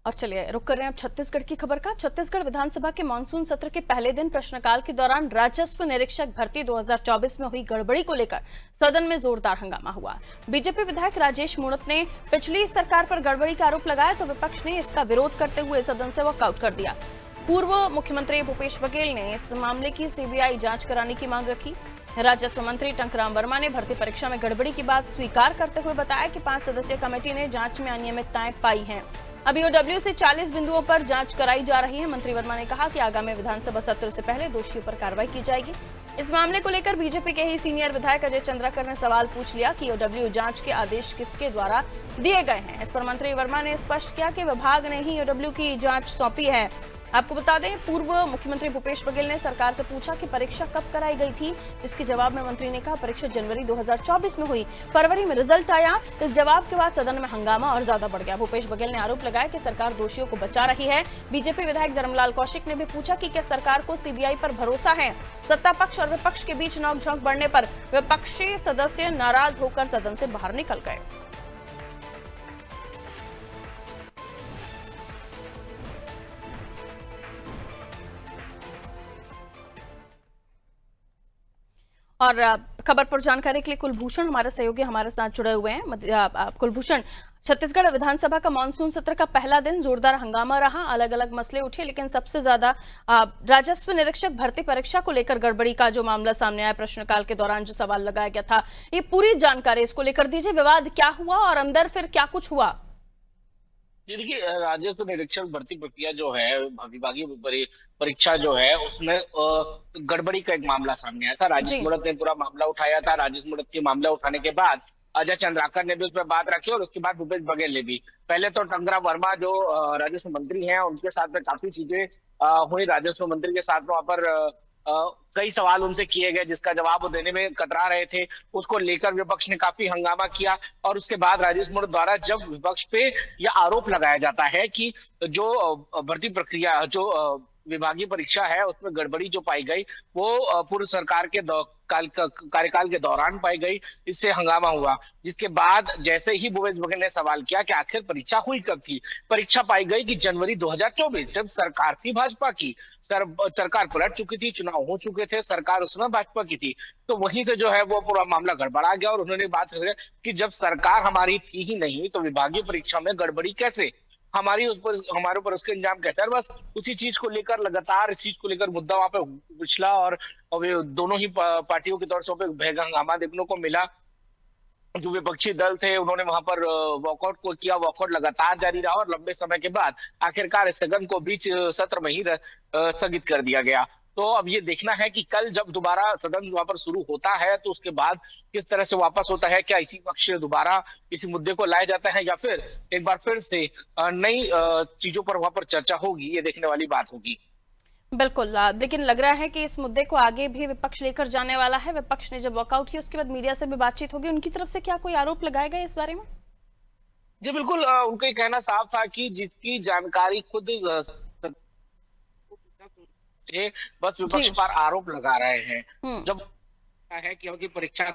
और चलिए रुक कर रहे हैं अब छत्तीसगढ़ की खबर का। छत्तीसगढ़ विधानसभा के मानसून सत्र के पहले दिन प्रश्नकाल के दौरान राजस्व निरीक्षक भर्ती 2024 में हुई गड़बड़ी को लेकर सदन में जोरदार हंगामा हुआ। बीजेपी विधायक राजेश मूणत ने पिछली सरकार पर गड़बड़ी का आरोप लगाया तो विपक्ष ने इसका विरोध करते हुए सदन से वॉकआउट कर दिया। पूर्व मुख्यमंत्री भूपेश बघेल ने इस मामले की सीबीआई जांच कराने की मांग रखी। राजस्व मंत्री टंकराम वर्मा ने भर्ती परीक्षा में गड़बड़ी की बात स्वीकार करते हुए बताया कि 5 सदस्यीय कमेटी ने जांच में अनियमितताएं पाई हैं। अब ईओडब्ल्यू से 40 बिंदुओं पर जांच कराई जा रही है। मंत्री वर्मा ने कहा कि आगामी विधानसभा सत्र से पहले दोषियों पर कार्रवाई की जाएगी। इस मामले को लेकर बीजेपी के ही सीनियर विधायक अजय चंद्राकर ने सवाल पूछ लिया कि ईओडब्ल्यू जांच के आदेश किसके द्वारा दिए गए हैं। इस पर मंत्री वर्मा ने स्पष्ट किया कि विभाग ने ही ईओडब्ल्यू की जांच सौंपी है। आपको बता दें, पूर्व मुख्यमंत्री भूपेश बघेल ने सरकार से पूछा कि परीक्षा कब कराई गई थी, जिसके जवाब में मंत्री ने कहा परीक्षा जनवरी 2024 में हुई, फरवरी में रिजल्ट आया। इस जवाब के बाद सदन में हंगामा और ज्यादा बढ़ गया। भूपेश बघेल ने आरोप लगाया कि सरकार दोषियों को बचा रही है। बीजेपी विधायक धर्मलाल कौशिक ने भी पूछा कि क्या सरकार को सीबीआई पर भरोसा है। सत्ता पक्ष और विपक्ष के बीच नोकझोंक बढ़ने पर विपक्षी सदस्य नाराज होकर सदन से बाहर निकल गए। और खबर पर जानकारी के लिए कुलभूषण हमारे सहयोगी हमारे साथ जुड़े हुए हैं। कुलभूषण, छत्तीसगढ़ विधानसभा का मानसून सत्र का पहला दिन जोरदार हंगामा रहा, अलग अलग मसले उठे, लेकिन सबसे ज्यादा राजस्व निरीक्षक भर्ती परीक्षा को लेकर गड़बड़ी का जो मामला सामने आया, प्रश्नकाल के दौरान जो सवाल लगाया गया था, ये पूरी जानकारी इसको लेकर दीजिए। विवाद क्या हुआ और अंदर फिर क्या कुछ हुआ? देखिए, राजस्व निरीक्षक भर्ती प्रक्रिया जो है, विभागीय परीक्षा जो है, उसमें गड़बड़ी का एक मामला सामने आया था। राजेश मूणत ने पूरा मामला उठाया था। राजेश मूणत के मामला उठाने के बाद अजय चंद्राकर ने भी उस पर बात रखी और उसके बाद भूपेश बघेल ने भी। पहले तो टंकराम वर्मा जो राजस्व मंत्री हैं, उनके साथ में काफी चीजें हुई। राजस्व मंत्री के साथ में वहां पर कई सवाल उनसे किए गए, जिसका जवाब वो देने में कतरा रहे थे। उसको लेकर विपक्ष ने काफी हंगामा किया और उसके बाद राजेश मूणत द्वारा जब विपक्ष पे यह आरोप लगाया जाता है कि जो भर्ती प्रक्रिया, जो विभागीय परीक्षा है, उसमें गड़बड़ी जो पाई गई वो पूर्व सरकार के कार्यकाल के दौरान पाई गई, इससे हंगामा हुआ। जिसके बाद जैसे ही भूपेश बघेल ने सवाल किया कि आखिर परीक्षा हुई कब थी, परीक्षा पाई गई कि जनवरी 2024, जब सरकार थी भाजपा की। सरकार पलट चुकी थी, चुनाव हो चुके थे, सरकार उसमें भाजपा की थी। तो वहीं से जो है वो पूरा मामला गड़बड़ा गया और उन्होंने बात की कि जब सरकार हमारी थी ही नहीं तो विभागीय परीक्षा में गड़बड़ी कैसे, हमारे ऊपर उसका इंजाम कैसे। और बस उसी चीज को लेकर लगातार, इस चीज को लेकर मुद्दा वहां पे उछला और दोनों ही पार्टियों की तरफ से भयंकर हंगामा देखने को मिला। जो विपक्षी दल थे उन्होंने वहां पर वॉकआउट को किया। वॉकआउट लगातार जारी रहा और लंबे समय के बाद आखिरकार स्थगन को बीच सत्र में ही स्थगित कर दिया गया। तो अब ये देखना है कि कल जब दोबारा सदन वहां पर शुरू होता है तो उसके बाद किस तरह से वापस होता है। क्या इसी पक्ष दोबारा इसी मुद्दे को लाया जाता है या फिर एक बार फिर से नई चीजों पर वहां पर चर्चा होगी, ये देखने वाली बात होगी। बिल्कुल, लेकिन लग रहा है कि इस मुद्दे को आगे भी विपक्ष लेकर जाने वाला है। विपक्ष ने जब वॉकआउट किया उसके बाद मीडिया से भी बातचीत होगी। उनकी तरफ से क्या कोई आरोप लगाए गए इस बारे में? जी बिल्कुल, उनका ये कहना साफ था कि जिसकी जानकारी खुद बस विपक्ष पर आरोप लगा रहे हैं। जब है कि उनकी परीक्षा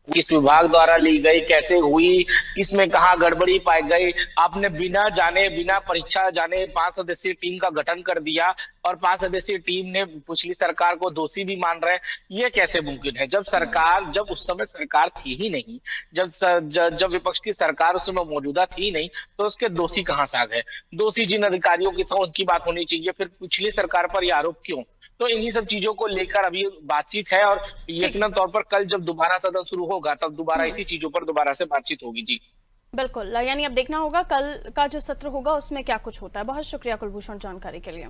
किस विभाग द्वारा ली गई, कैसे हुई, किसमें कहा गड़बड़ी पाई गई, आपने बिना जाने, बिना परीक्षा जाने 5 सदस्यीय टीम का गठन कर दिया और 5 सदस्यीय टीम ने पिछली सरकार को दोषी भी मान रहे हैं, ये कैसे मुमकिन है? जब उस समय सरकार थी ही नहीं, जब विपक्ष की सरकार उस समय मौजूदा थी ही नहीं, तो उसके दोषी कहां से आ गए? दोषी जिन अधिकारियों की था उनकी बात होनी चाहिए, फिर पिछली सरकार पर यह आरोप क्यों? तो इन्हीं सब चीजों को लेकर अभी बातचीत है और यकीनन तौर पर कल जब दोबारा सदन शुरू होगा तब दोबारा इसी चीजों पर दोबारा से बातचीत होगी। जी बिल्कुल, यानी अब देखना होगा कल का जो सत्र होगा उसमें क्या कुछ होता है। बहुत शुक्रिया कुलभूषण जानकारी के लिए।